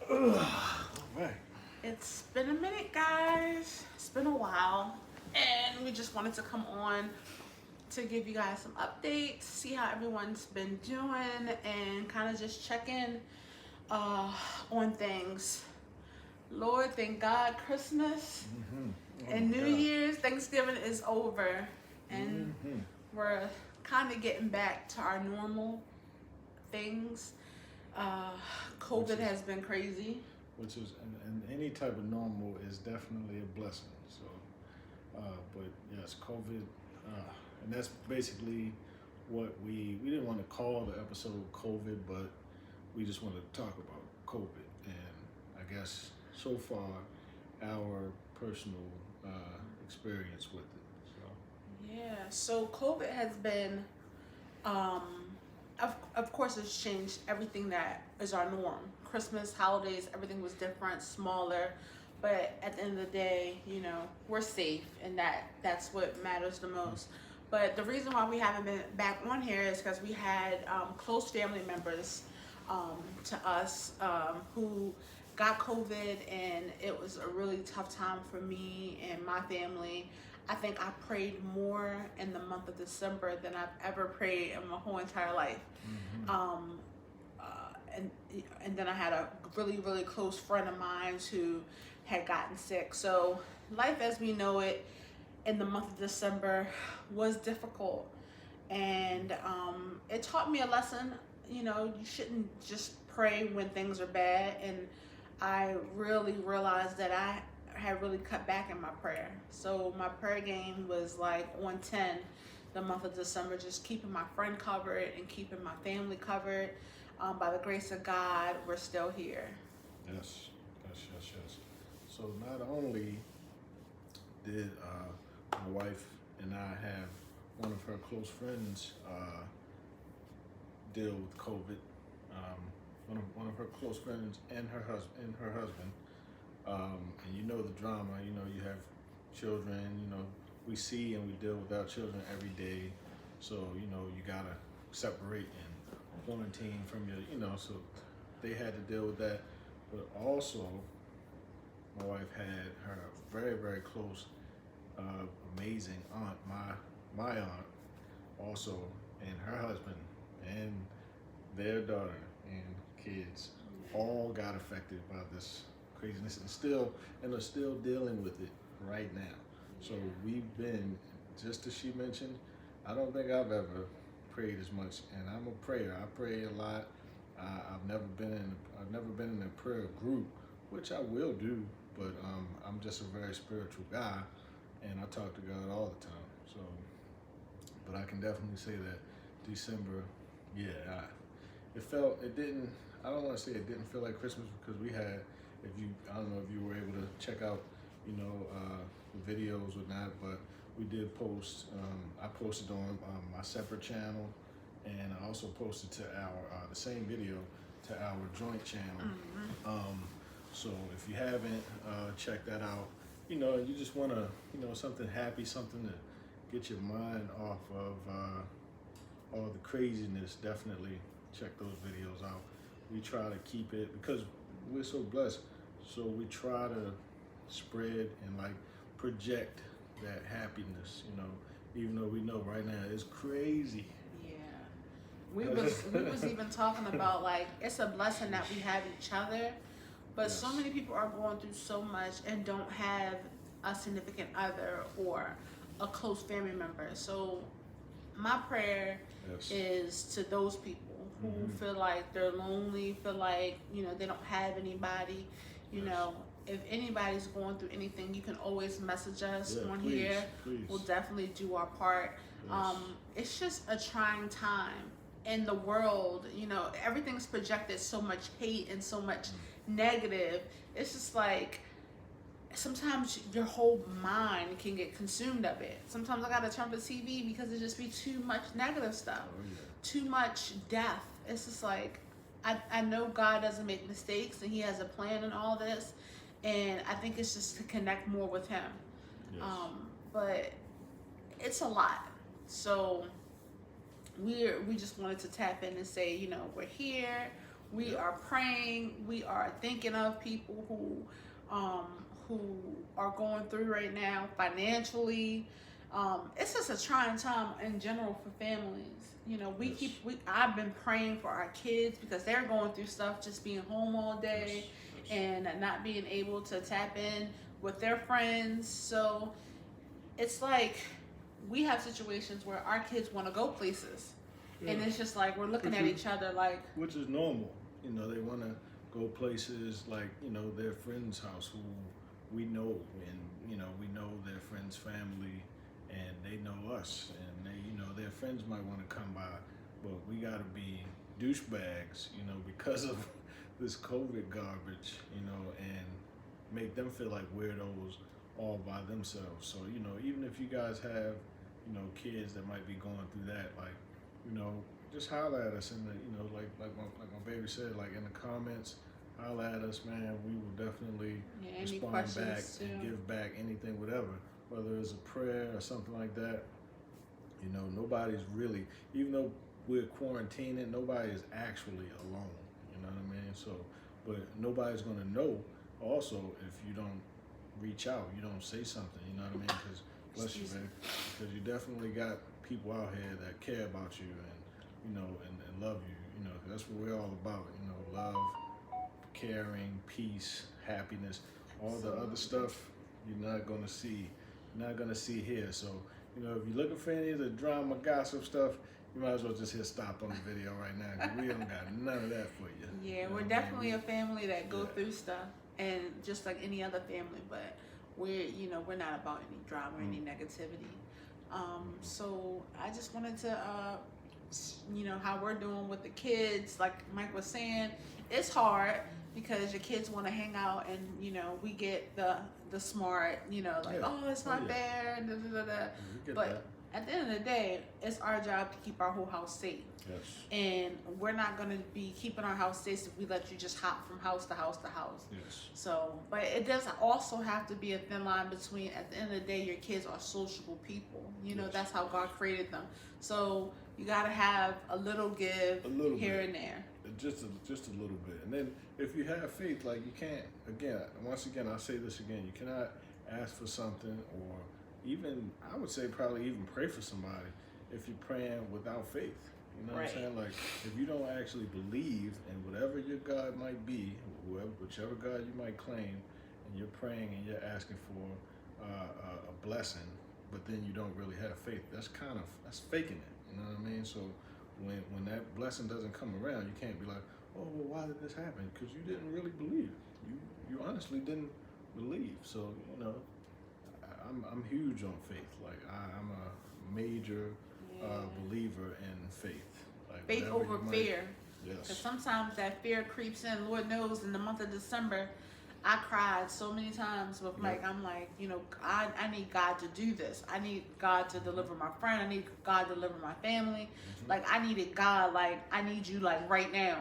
Right. It's been a minute, guys. It's been a while. And we just wanted to come on to give you guys some updates, see how everyone's been doing, and kind of just check in uh, on things. Lord, thank God, Christmas Mm-hmm. Oh and my New God. Year's, Thanksgiving is over. And Mm-hmm. we're kind of getting back to our normal things. Uh, Which COVID is has been crazy. and any type of normal is definitely a blessing. So, but yes, COVID, and that's basically what we didn't want to call the episode COVID, but we just wanted to talk about COVID, and I guess so far our personal experience with it. So. Yeah, so COVID has been, um, of course, it's changed everything that is our norm. Christmas, holidays, everything was different, smaller, but at the end of the day, we're safe, and that's what matters the most. But the reason why we haven't been back on here is because we had close family members to us who got COVID, and it was a really tough time for me and my family. I think I prayed more in the month of December than I've ever prayed in my whole entire life. Mm-hmm. Um, uh, and and then I had a really really close friend of mine who had gotten sick. So life as we know it in the month of December was difficult, and it taught me a lesson. You shouldn't just pray when things are bad, and I really realized that I had really cut back in my prayer. So my prayer game was like on 10 the month of December, just keeping my friend covered and keeping my family covered. By the grace of God, we're still here. Yes, yes. So not only did my wife and I have one of her close friends deal with COVID. One of her close friends and her husband. And you know the drama. You have children. We see and we deal with our children every day. So you gotta separate and quarantine from your. So they had to deal with that. But also, my wife had her very very close, amazing aunt, my aunt, also, and her husband and their daughter and kids all got affected by this craziness and are still dealing with it right now. So we've been, just as she mentioned, I don't think I've ever prayed as much, and I'm a prayer. I pray a lot. I've never been in a prayer group, which I will do, but I'm just a very spiritual guy, and I talk to God all the time. So, but I can definitely say that December, yeah, it didn't. I don't want to say it didn't feel like Christmas because we had. I don't know if you were able to check out, the videos or not, but we did post. I posted on my separate channel, and I also posted to our the same video to our joint channel. So if you haven't checked that out, you just want to, something happy, something to get your mind off of all the craziness. Definitely check those videos out. We try to keep it because we're so blessed. So we try to spread and like project that happiness, even though we know right now it's crazy. Yeah. We was even talking about like it's a blessing that we have each other, but so Yes. many people are going through so much and don't have a significant other or a close family member. So my prayer Yes. is to those people who Mhm. feel like they're lonely, feel like they don't have anybody. You Yes. know, if anybody's going through anything, you can always message us Yeah, on please, here. please. We'll definitely do our part. Yes. It's just a trying time in the world. Everything's projected so much hate and so much negative. It's just like sometimes your whole mind can get consumed of it. Sometimes I gotta turn the TV because it just be too much negative stuff, Oh yeah. too much death. It's just like I know God doesn't make mistakes and He has a plan in all this, and I think it's just to connect more with Him. Yes. But it's a lot. So we just wanted to tap in and say, we're here, We Yep. are praying. We are thinking of people who are going through right now financially. It's just a trying time in general for families. You know, Yes. I've been praying for our kids because they're going through stuff, just being home all Yes. day Yes. and not being able to tap in with their friends. So it's like we have situations where our kids want to go places, and Yeah. it's just like we're looking Which at is each other like, which is normal. You know, they want to go places like, you know, their friend's house who we know, and you know, we know their friend's family, and they know us, and they, you know, their friends might want to come by, but we got to be douchebags, you know, because of this COVID garbage, you know, and make them feel like weirdos all by themselves. So, you know, even if you guys have, you know, kids that might be going through that, like, you know, just holler at us in the, you know, like my baby said, like in the comments, holler at us, man. We will definitely yeah, any respond back questions and too. give back anything, whatever, whether it's a prayer or something like that. You know, nobody's really, even though we're quarantining, nobody is actually alone. You know what I mean? So, but nobody's gonna know also if you don't reach out, you don't say something. You know what I mean? Because bless you, Excuse me. man. Because you definitely got people out here that care about you and, you know, and love you. You know, 'cause that's what we're all about. You know, love, caring, peace, happiness, all the other Absolutely. stuff you're not gonna see. You're not gonna see here. So, you know, if you're looking for any of the drama, gossip stuff, you might as well just hit stop on the video right now, because we don't got none of that for you. Yeah, You know we're what I mean? definitely a family that go Yeah. through stuff, and just like any other family, but we're not about any drama, any negativity. So I just wanted to, how we're doing with the kids. Like Mike was saying, it's hard because your kids want to hang out, and we get the smart, like, Yeah. oh, it's Oh, not yeah. fair, da, da, da, da. We get But that. at the end of the day, it's our job to keep our whole house safe. Yes. And we're not going to be keeping our house safe if we let you just hop from house to house to house. Yes. So, but it does also have to be a thin line between, at the end of the day, your kids are sociable people. Yes. That's how God created them. So you got to have a little give A little here bit. and there. Just a little bit. And then if you have faith, like you can't, again, once again, I'll say this again, you cannot ask for something, or even, I would say probably even pray for somebody if you're praying without faith. You know what I'm Right. saying? Like, if you don't actually believe in whatever your God might be, whichever God you might claim, and you're praying and you're asking for a blessing, but then you don't really have faith, that's faking it. You know what I mean? So when that blessing doesn't come around, you can't be like, oh, well, why did this happen? Because you didn't really believe. You honestly didn't believe. So, you know, I'm huge on faith. Like, I'm a major believer in faith. Like, Faith whatever over you might- fear. Because Yes. sometimes that fear creeps in. Lord knows, in the month of December, I cried so many times with Mike. Yep. I'm like, I need God to do this. I need God to deliver my friend. I need God to deliver my family. Like, I needed God. Like, I need you, like, right now.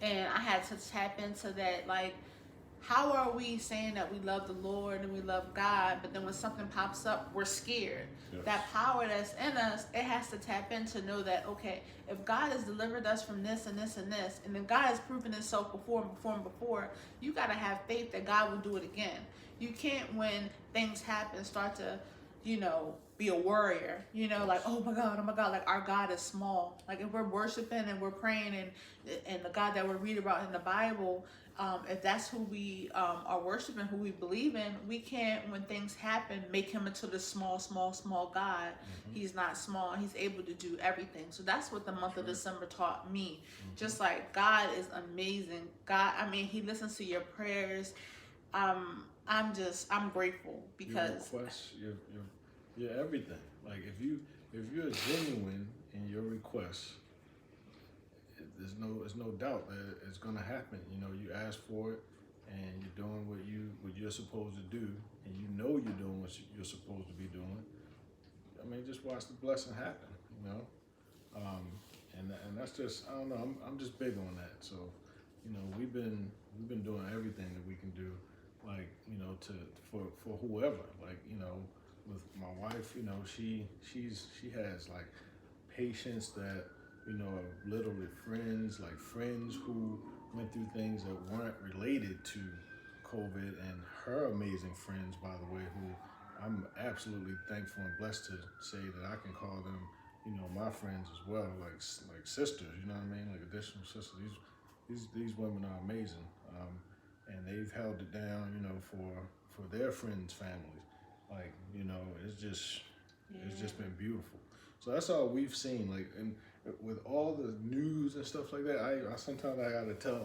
And I had to tap into that. Like, how are we saying that we love the Lord and we love God, but then when something pops up, we're scared? Yes. That power that's in us, it has to tap in to know that, okay, if God has delivered us from this and this and this, and if God has proven himself before and before and before, you got to have faith that God will do it again. You can't, when things happen, start to, be a worrier, like, oh my God, like our God is small. Like, if we're worshiping and we're praying and the God that we read about in the Bible, if that's who we are worshiping, who we believe in, we can't, when things happen, make him into the small God. He's not small. He's able to do everything. So that's what the month of December taught me. Just like, God is amazing. God, he listens to your prayers. I'm grateful because your requests, your everything. Like, if you're genuine in your requests, there's no doubt that it's gonna happen. You ask for it, and you're doing what you're supposed to do, and you're doing what you're supposed to be doing. Just watch the blessing happen. And that's just, I don't know. I'm just big on that. So, we've been doing everything that we can do, like, for whoever, like, with my wife, she has like patience that you know, literally friends, like friends who went through things that weren't related to COVID, and her amazing friends, by the way, who I'm absolutely thankful and blessed to say that I can call them, you know, my friends as well, like sisters. You know what I mean? Like additional sisters. These women are amazing, and they've held it down, you know, for their friends' families. Like, you know, it's just been beautiful. So that's all we've seen. Like, and with all the news and stuff like that, I sometimes I gotta tell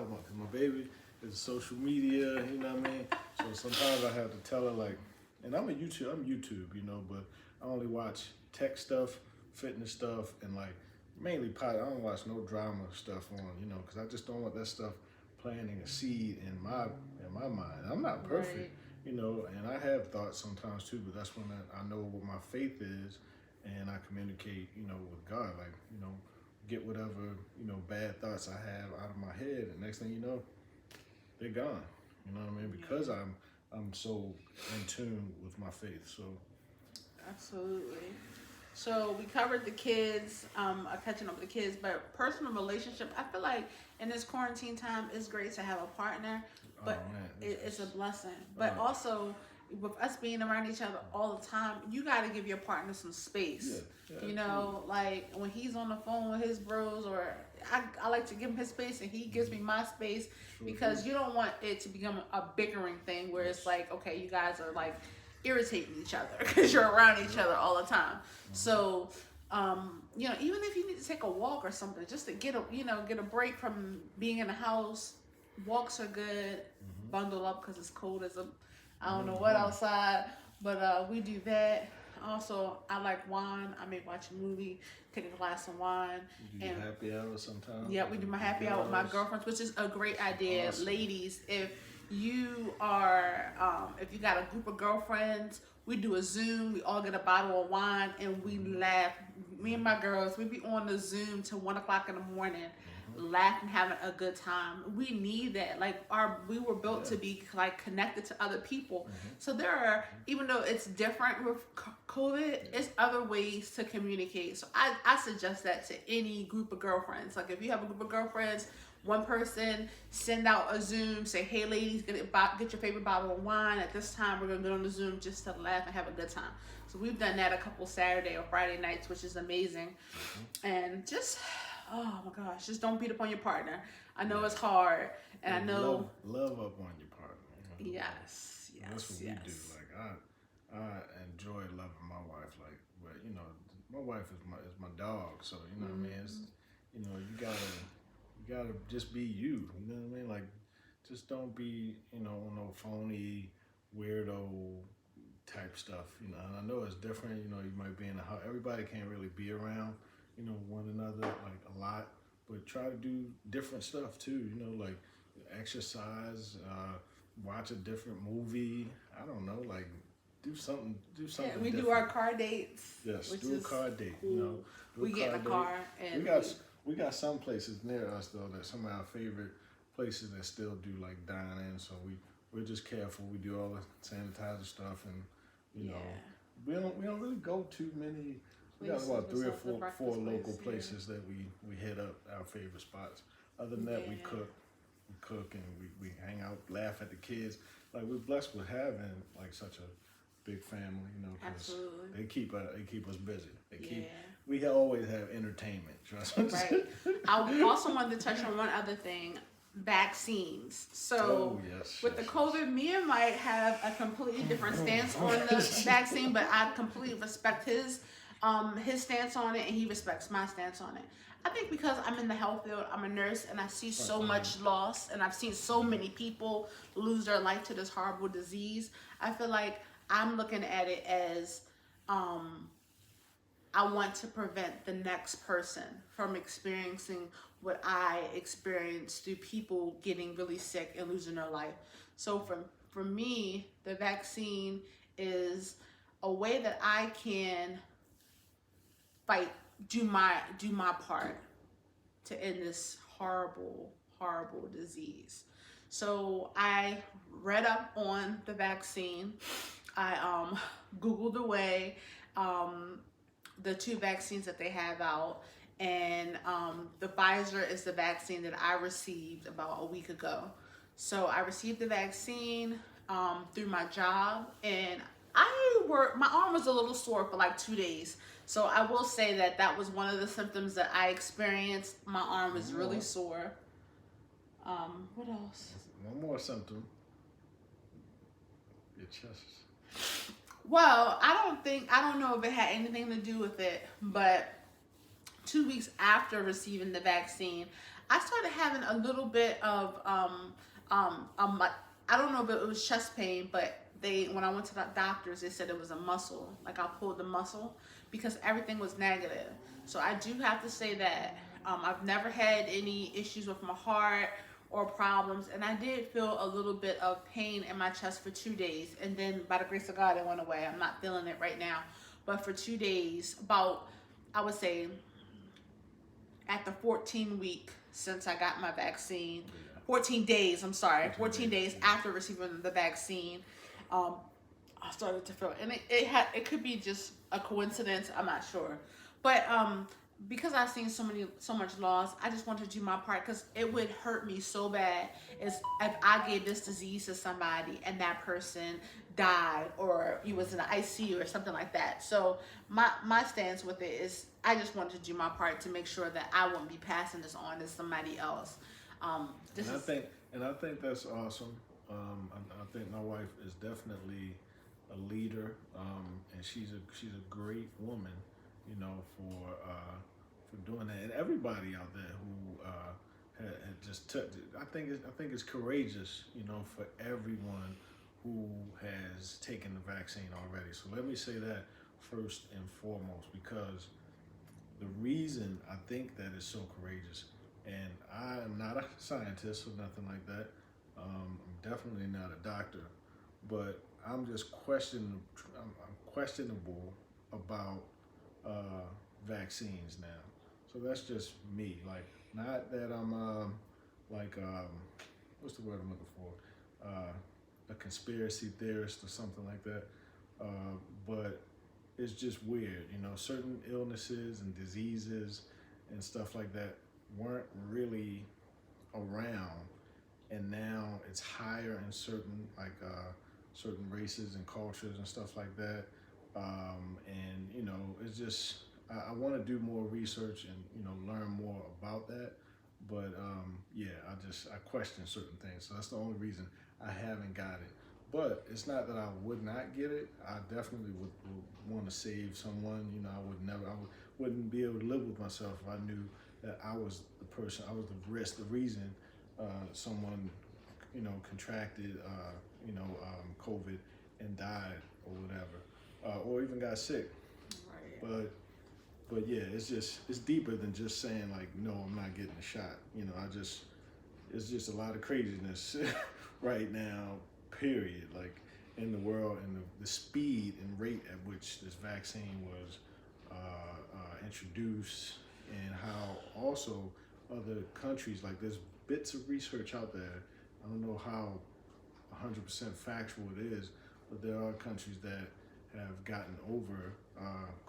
my, cause my baby is social media. You know what I mean? So sometimes I have to tell her like, and I'm YouTube, you know, but I only watch tech stuff, fitness stuff, and like mainly pot. I don't watch no drama stuff on, you know, because I just don't want that stuff planting a seed in my mind. I'm not perfect, Right. you know, and I have thoughts sometimes too, but that's when I know what my faith is, and I communicate, you know, with God, like, you know, get whatever, you know, bad thoughts I have out of my head, and next thing you know, they're gone. You know what I mean? Because I'm so in tune with my faith. So Absolutely. So we covered the kids, catching up with the kids, but personal relationship. I feel like in this quarantine time, it's great to have a partner, but oh man, it's a blessing. But also, with us being around each other all the time, you got to give your partner some space. yeah, You know, like when he's on the phone with his bros, or I like to give him his space and he gives me my space, because you don't want it to become a bickering thing where it's like, okay, you guys are like irritating each other because you're around each other all the time. So, you know, even if you need to take a walk or something, just to get a break from being in the house, walks are good. Bundle up because it's cold as a, I don't know what outside, but we do that. Also, I like wine. I may watch a movie, take a glass of wine. you do happy hour sometimes. Yeah, we do my happy hour with my girlfriends, which is a great idea. Awesome. Ladies, if you are, if you got a group of girlfriends, we do a Zoom. We all get a bottle of wine and we laugh. Me and my girls, we be on the Zoom till 1 o'clock in the morning, laughing, having a good time. We need that. Like we were built to be like connected to other people. So there are, even though it's different with COVID, it's other ways to communicate. So I suggest that to any group of girlfriends. Like if you have a group of girlfriends, one person send out a Zoom, say, hey ladies, get your favorite bottle of wine. At this time, we're gonna get on the Zoom just to laugh and have a good time. So we've done that a couple Saturday or Friday nights, which is amazing. And just, oh my gosh, just don't beat up on your partner. I know it's hard, and I know love up on your partner. You know? Yes, That's what we do. Like I enjoy loving my wife. Like, but you know, my wife is my dog. So you know what I mean. It's, you know, you gotta just be you. You know what I mean? Like, just don't be, you know, no phony weirdo type stuff. You know, and I know it's different. You know, you might be in a house. Everybody can't really be around, you know, one another like a lot. But try to do different stuff too. You know, like exercise, watch a different movie. I don't know, like do something. Yeah, we different. do our car dates. Yes, do a car date. Cool. You know, we get in a car and we got some places near us though that some of our favorite places that still do like dine-in. So we're just careful. We do all the sanitizer stuff, and you know, we don't really go too many. We got about 3 or 4 local places that we hit up, our favorite spots. Other than that, we cook and we hang out, laugh at the kids. Like, we're blessed with having like such a big family, you know, because they keep us busy. We always have entertainment. Trust me. Right. I also wanted to touch on one other thing. Vaccines. So with the COVID, me and Mike have a completely different stance on the vaccine, but I completely respect his stance on it, and he respects my stance on it. I think because I'm in the health field, I'm a nurse, and I see so much loss, and I've seen so many people lose their life to this horrible disease. I feel like I'm looking at it as I want to prevent the next person from experiencing what I experienced through people getting really sick and losing their life. So for me, the vaccine is a way that I can do my part to end this horrible disease. So I read up on the vaccine. I Googled away the 2 vaccines that they have out, and the Pfizer is the vaccine that I received about a week ago. So I received the vaccine through my job, and my arm was a little sore for like 2 days. So I will say that that was one of the symptoms that I experienced. My arm was really sore. What else? One more symptom. Your chest. Well, I don't know if it had anything to do with it, but 2 weeks after receiving the vaccine, I started having a little bit of like, I don't know if it was chest pain, but when I went to the doctors, they said it was a muscle. Like I pulled the muscle because everything was negative. So I do have to say that I've never had any issues with my heart or problems, and I did feel a little bit of pain in my chest for 2 days, and then by the grace of God, it went away. I'm not feeling it right now, but for 2 days, about, I would say, at the 14 week since I got my vaccine, 14 days, I'm sorry, 14 days after receiving the vaccine, I started to feel it. And it could be just a coincidence, I'm not sure. But because I've seen so much loss, I just want to do my part, because it would hurt me so bad if I gave this disease to somebody and that person died, or he was in the ICU or something like that. So my stance with it is I just want to do my part to make sure that I won't be passing this on to somebody else. I think that's awesome. I think my wife is definitely a leader, and she's a great woman, you know, for doing that. And everybody out there who had just took it, I think it's courageous, you know, for everyone who has taken the vaccine already. So let me say that first and foremost, because the reason I think that is so courageous, and I am not a scientist or nothing like that. I'm definitely not a doctor, but I'm just questionable about vaccines now. So that's just me. Like, not that I'm what's the word I'm looking for? A conspiracy theorist or something like that. But it's just weird, you know, certain illnesses and diseases and stuff like that weren't really around, and now it's higher in certain certain races and cultures and stuff like that. And you know, it's just I want to do more research and, you know, learn more about that. But yeah, I question certain things, so that's the only reason I haven't got it. But it's not that I would not get it. I definitely would want to save someone. You know, wouldn't be able to live with myself if I knew that I was the person, I was the risk, the reason someone, you know, contracted, COVID and died or whatever, or even got sick. Right. But yeah, it's deeper than just saying like, no, I'm not getting a shot. You know, it's just a lot of craziness right now, period. Like in the world, and the speed and rate at which this vaccine was introduced, and how also other countries, like there's bits of research out there. I don't know how 100% factual it is, but there are countries that have gotten over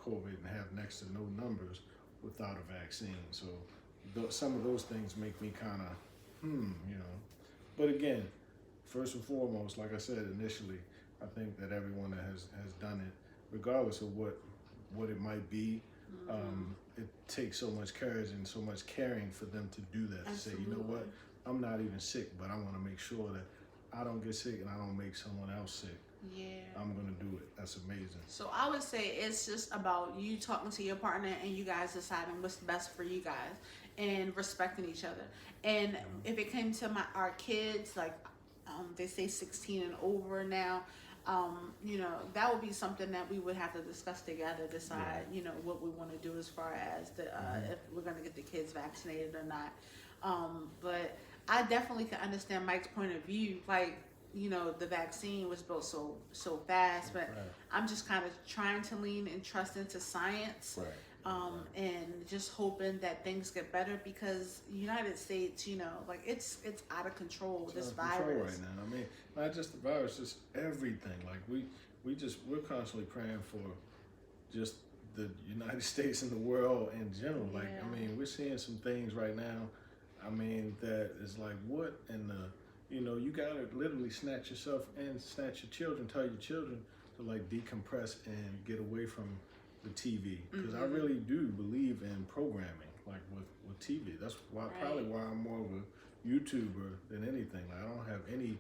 COVID and have next to no numbers without a vaccine. So some of those things make me kind of, you know. But again, first and foremost, like I said initially, I think that everyone that has done it, regardless of what it might be, it takes so much courage and so much caring for them to do that. Absolutely. To say, you know what, I'm not even sick, but I want to make sure that I don't get sick and I don't make someone else sick. Yeah. I'm going to do it. That's amazing. So I would say it's just about you talking to your partner and you guys deciding what's best for you guys and respecting each other. And if it came to our kids, like they say 16 and over now, you know, that would be something that we would have to discuss together, decide, you know, what we want to do as far as if we're going to get the kids vaccinated or not. But I definitely can understand Mike's point of view. Like, you know, the vaccine was built so fast, but I'm just kind of trying to lean and trust into science, and just hoping that things get better, because the United States, you know, like it's out of control. This virus right now. I mean, not just the virus, just everything. Like we're constantly praying for just the United States and the world in general. Like, Yeah. I mean, we're seeing some things right now. I mean, that is like, what in the, you gotta literally snatch yourself and snatch your children, tell your children to like decompress and get away from the TV. Because I really do believe in programming, like with TV. That's why probably why I'm more of a YouTuber than anything. Like, I don't have any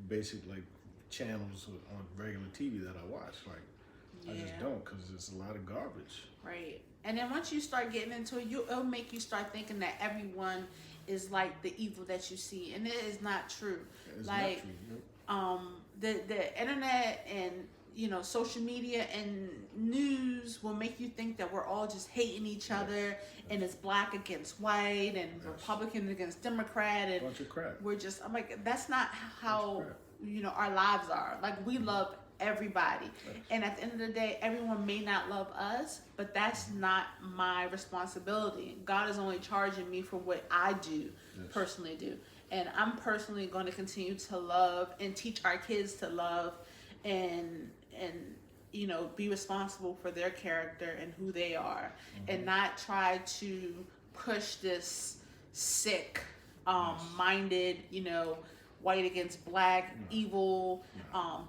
basic like channels on regular TV that I watch. Like, I just don't, because it's a lot of garbage. Right. And then once you start getting into it, it'll make you start thinking that everyone is like the evil that you see, and it is not true. It's like, not true. The internet and social media and news will make you think that we're all just hating each other, and it's black against white and Republican against Democrat, and bunch of crap. I'm like, that's not how our lives are. Like, we love everybody, and at the end of the day, everyone may not love us, but that's not my responsibility. God is only charging me for what I do, personally do, and I'm personally going to continue to love and teach our kids to love, and be responsible for their character and who they are, and not try to push this sick minded, white against black, evil,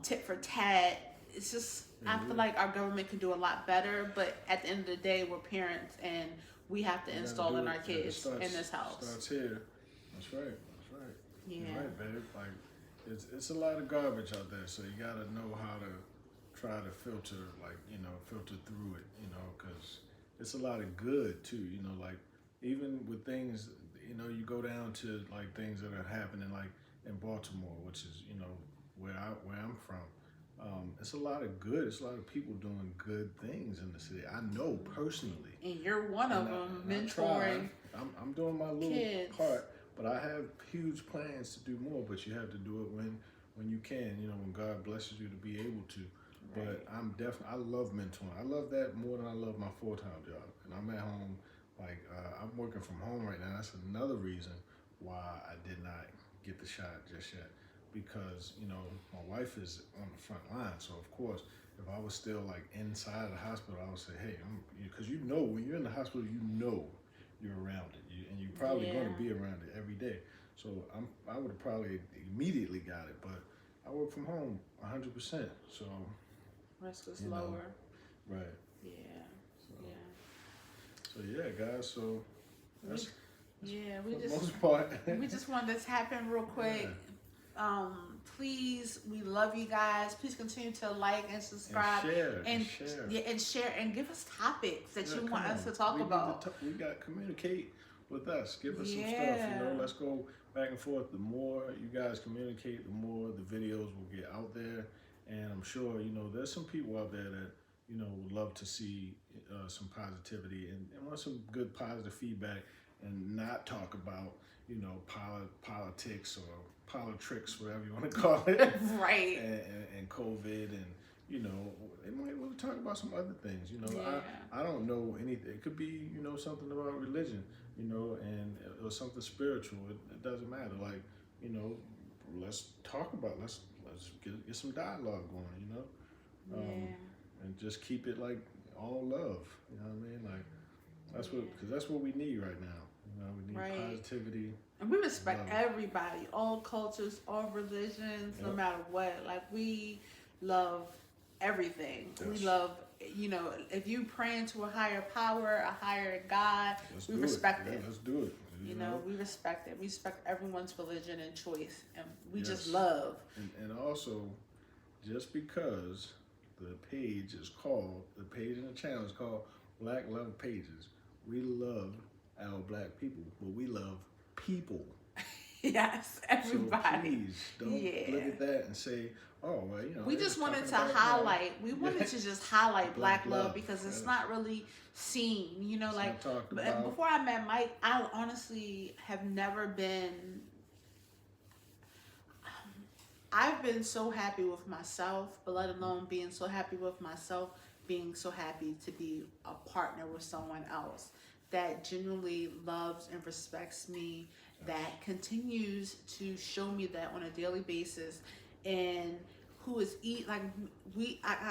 tit for tat. It's just, I feel like our government can do a lot better, but at the end of the day, we're parents, and we have to install in our kids in this house. Starts here. That's right. Yeah. You're right, babe. Like, it's a lot of garbage out there, so you gotta know how to try to filter through it, because it's a lot of good too, like, even with things, you go down to like things that are happening like in Baltimore, which is, where I'm from. It's a lot of good. It's a lot of people doing good things in the city. I know personally. And you're one of them, mentoring. I'm doing my little kids. part, but I have huge plans to do more. But you have to do it when you can. When God blesses you to be able to. But I love mentoring. I love that more than I love my full-time job. And I'm at home, like, I'm working from home right now. That's another reason why I did not get the shot just yet. Because, my wife is on the front line. So, of course, if I was still, like, inside the hospital, I would say, hey, because when you're in the hospital, you're around it. And you're probably going to be around it every day. So, I would have probably immediately got it. But I work from home 100%. So, risk is lower. Right. Yeah. So yeah, guys. So that's we for just the most part. we just wanted this to happen real quick. Yeah. Please, we love you guys. Please continue to like and subscribe and share and give us topics that you want us to talk about. We got to communicate with us. Give us some stuff. Let's go back and forth. The more you guys communicate, the more the videos will get out there. And I'm sure, there's some people out there that, would love to see some positivity and want some good positive feedback, and not talk about, politics or politricks, whatever you want to call it. Right. And COVID, and, they might want to talk about some other things. I don't know anything. It could be, something about religion, or something spiritual. It doesn't matter. Like, let's talk about it. Let's get some dialogue going, and just keep it like all love. You know what I mean? Like, that's what we need right now. We need positivity. And we respect everybody, all cultures, all religions, no matter what. Like, we love everything. Yes. We love, if you praying to a higher power, a higher God, we respect it. Let's do it. We respect it. We respect everyone's religion and choice, and we just love. And also, just because the page in the channel is called Black Love Pages, we love our black people, but we love people. Yes, everybody. So please don't look at that and say, oh, well, we just wanted to highlight. We wanted to just highlight black love because it's not really seen. But before I met Mike, I honestly have never been. I've been so happy with myself, but let alone being so happy with myself, being so happy to be a partner with someone else that genuinely loves and respects me, that continues to show me that on a daily basis, and who is I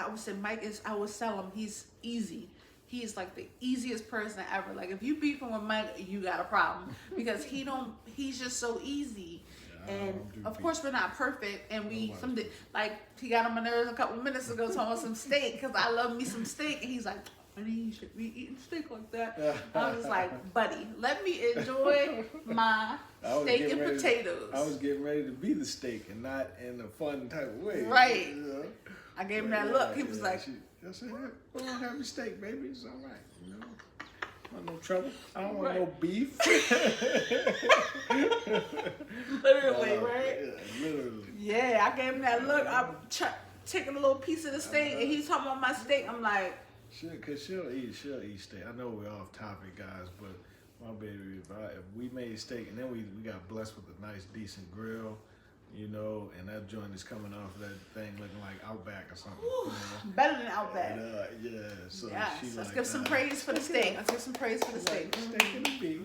would say Mike is, I would tell him he's easy. he's like the easiest person ever. Like if you beefing with Mike, you got a problem because he's just so easy. Yeah, And of course we're not perfect, and we someday like he got on my nerves a couple minutes ago talking about some steak because I love me some steak, and he's like, honey, you should be eating steak like that. I was like, buddy, let me enjoy my steak and potatoes. I was getting ready to be the steak and not in a fun type of way. Right. You know? I gave him that look. He was like, I said, we're going to have your steak, baby. It's all right. You know? Not no trouble. I don't want no beef. Literally, right? Yeah, literally. Yeah, I gave him that look. I'm taking a little piece of the steak, and he's talking about my steak. I'm like, Cause she'll eat steak. I know we're off topic, guys, but my baby, if we made steak and then we got blessed with a nice, decent grill, you know, and that joint is coming off that thing looking like Outback or something. ooh, you know? better than Outback. Yeah. So Yes, she let's like, give some praise for the steak. Let's give some praise for the steak. Steak and the beef.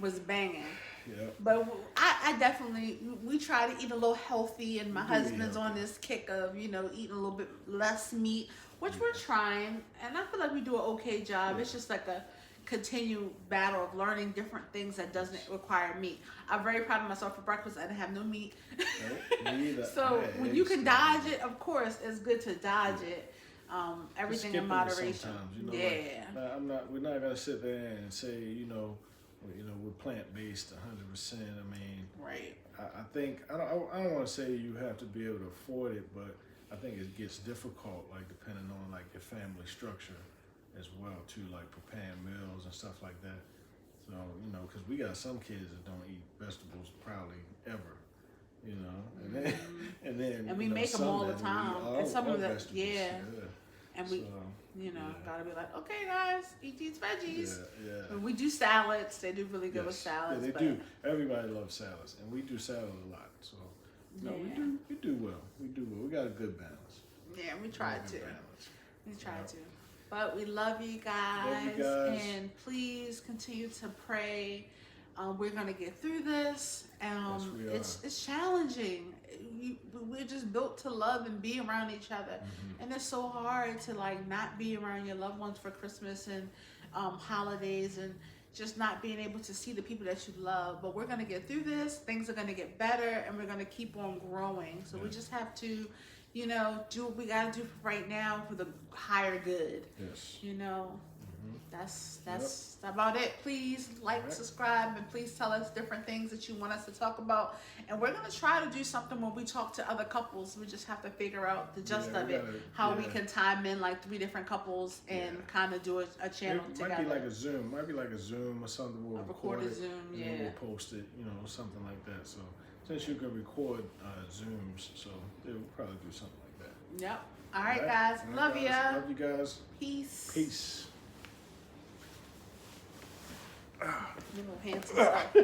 Was banging. Yeah. But I definitely, we try to eat a little healthy, and my We do eat husband's healthy. on this kick of, you know, eating a little bit less meat, which we're trying, and I feel like we do an okay job. It's just like a continued battle of learning different things that doesn't require meat. I'm very proud of myself. For breakfast, I didn't have no meat. Nope, me either. So I had when you eggs can and dodge it, of course, it's good to dodge it. Everything skipping in it moderation. sometimes, you know, Yeah. like, we're not gonna sit there and say, we're plant based 100%. I mean, Right. I think I don't want to say you have to be able to afford it, but I think it gets difficult, like depending on like your family structure as well too, like preparing meals and stuff like that. So because we got some kids that don't eat vegetables probably ever, and then And we make them some all the that time, eat and some all of them, vegetables, yeah. And we, So, gotta be like, okay, guys, eat these veggies. yeah. When we do salads, they do really good with salads. Yeah, they but do. Everybody loves salads, and we do salad a lot. So, no, we do well. We do well. We got a good balance. Yeah, we try to. Balance. We try to. But we love you guys, Love you guys. and please continue to pray. We're gonna get through this. Yes, we are. It's challenging. We're just built to love and be around each other, and it's so hard to like not be around your loved ones for Christmas and holidays, and just not being able to see the people that you love. But we're gonna get through this. Things are gonna get better, and we're gonna keep on growing. So we just have to, do what we gotta do right now for the higher good. Yes. That's about it. Please like, subscribe, and please tell us different things that you want us to talk about. And we're gonna try to do something when we talk to other couples. We just have to figure out the gist of it, how we can time in like 3 different couples and kind of do a channel It together. might be like a Zoom or something. We'll record it, Zoom, and then we'll post it, something like that. So since you can record Zooms, so we'll probably do something like that. Yep. All right, guys. Love ya. Love you guys. Peace. Peace. Little handsome stuff.